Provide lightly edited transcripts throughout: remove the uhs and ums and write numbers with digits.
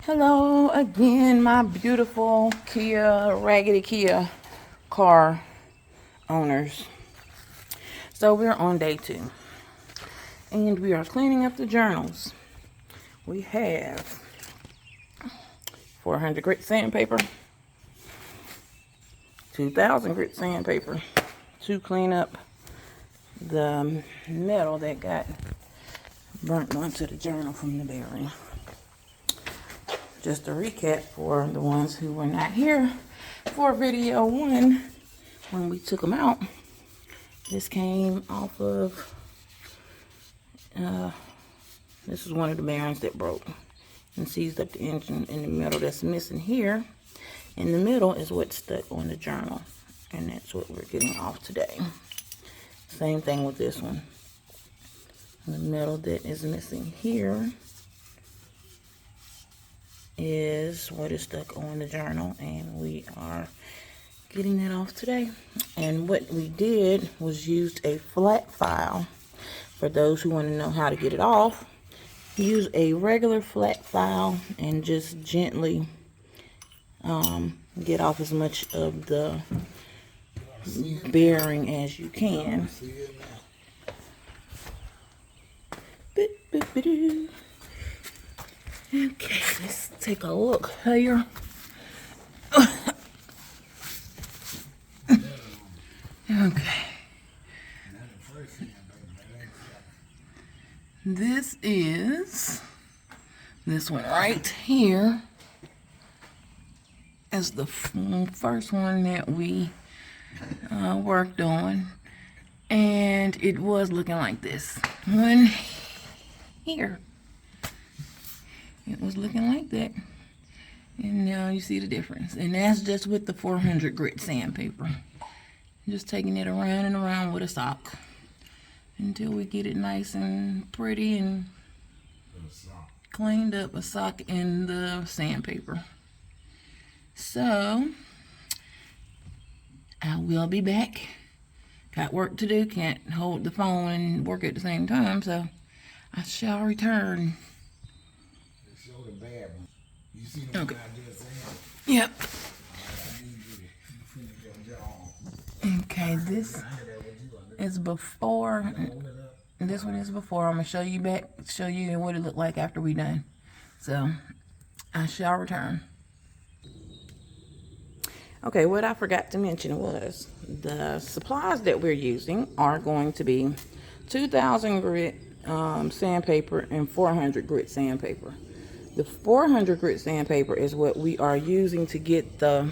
Hello again, my beautiful Raggedy Kia car owners. So we're on day 2 and we are cleaning up the journals. We have 400 grit sandpaper, 2000 grit sandpaper to clean up the metal that got burnt onto the journal from the bearing. Just a recap for the ones who were not here for video 1 when we took them out. This came off of, this is one of the bearings that broke and seized up the engine. In the middle that's missing here, in the middle is what's stuck on the journal, and that's what we're getting off today. Same thing with this one. The metal that is missing here is what is stuck on the journal, and we are getting that off today. And what we did was used a flat file. For those who want to know how to get it off, use a regular flat file and just gently get off as much of the bearing as you can. Okay, let's take a look here. Okay. This is this one right here is the first one that we worked on, and it was looking like this one here. It was looking like that, and now you see the difference. And that's just with the 400 grit sandpaper. Just taking it around and around with a sock until we get it nice and pretty and cleaned up, a sock in the sandpaper. So I will be back. Got work to do, can't hold the phone and work at the same time, so I shall return. Okay. Yep. Okay, this is before. This one is before. I'm gonna show you what it looked like after we done. So I shall return. Okay, what I forgot to mention was the supplies that we're using are going to be 2000 grit sandpaper and 400 grit sandpaper. The 400 grit sandpaper is what we are using to get the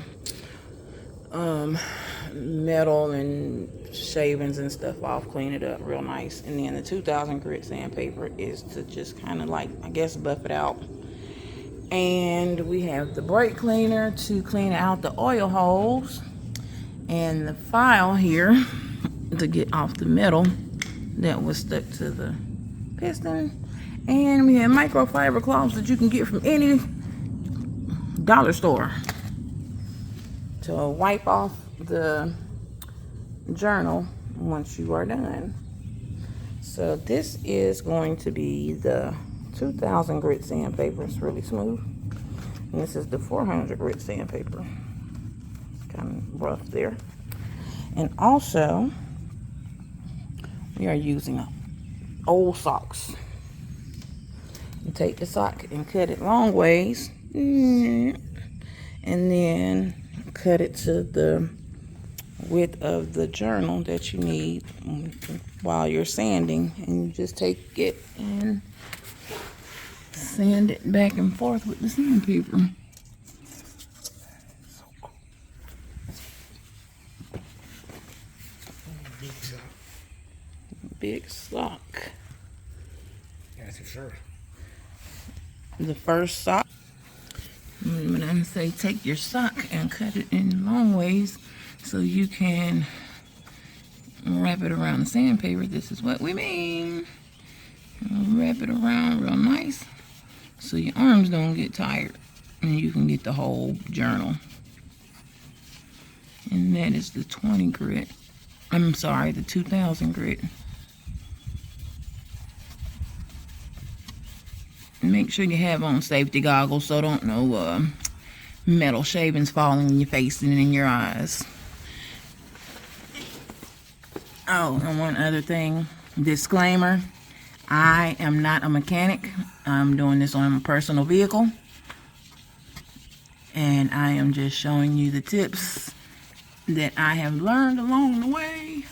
metal and shavings and stuff off, clean it up real nice. And then the 2000 grit sandpaper is to just kind of like, I guess, buff it out. And we have the brake cleaner to clean out the oil holes, and the file here to get off the metal that was stuck to the piston. And we have microfiber cloths that you can get from any dollar store to wipe off the journal once you are done. So this is going to be the 2000 grit sandpaper. It's really smooth. And this is the 400 grit sandpaper. It's kind of rough there. And also, we are using old socks. You take the sock and cut it long ways, and then cut it to the width of the journal that you need while you're sanding, and you just take it and sand it back and forth with the sandpaper. Big sock. That's for sure. The first sock. When I say take your sock and cut it in long ways so you can wrap it around the sandpaper, this is what we mean. Wrap it around real nice so your arms don't get tired and you can get the whole journal. And that is the 20 grit. I'm sorry, the 2000 grit. make sure you have on safety goggles so don't no metal shavings falling in your face and in your eyes. Oh, and one other thing, disclaimer, I am not a mechanic. I'm doing this on a personal vehicle, and I am just showing you the tips that I have learned along the way.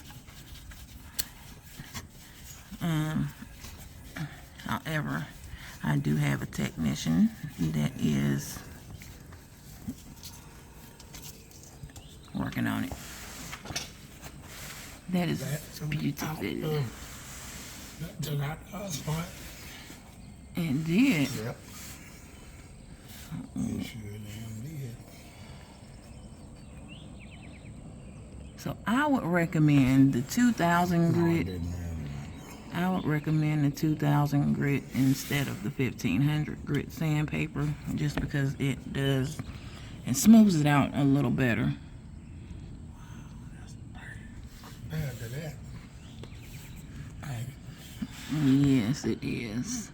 However, I do have a technician that is working on it. That is beautiful. That took out the other spot. It did. Yep. It sure damn did. So I would recommend the 2000 No, it grit. didn't matter. I would recommend the 2000 grit instead of the 1500 grit sandpaper, just because it does, it smooths it out a little better. Add to that. Hey, Yes, it is.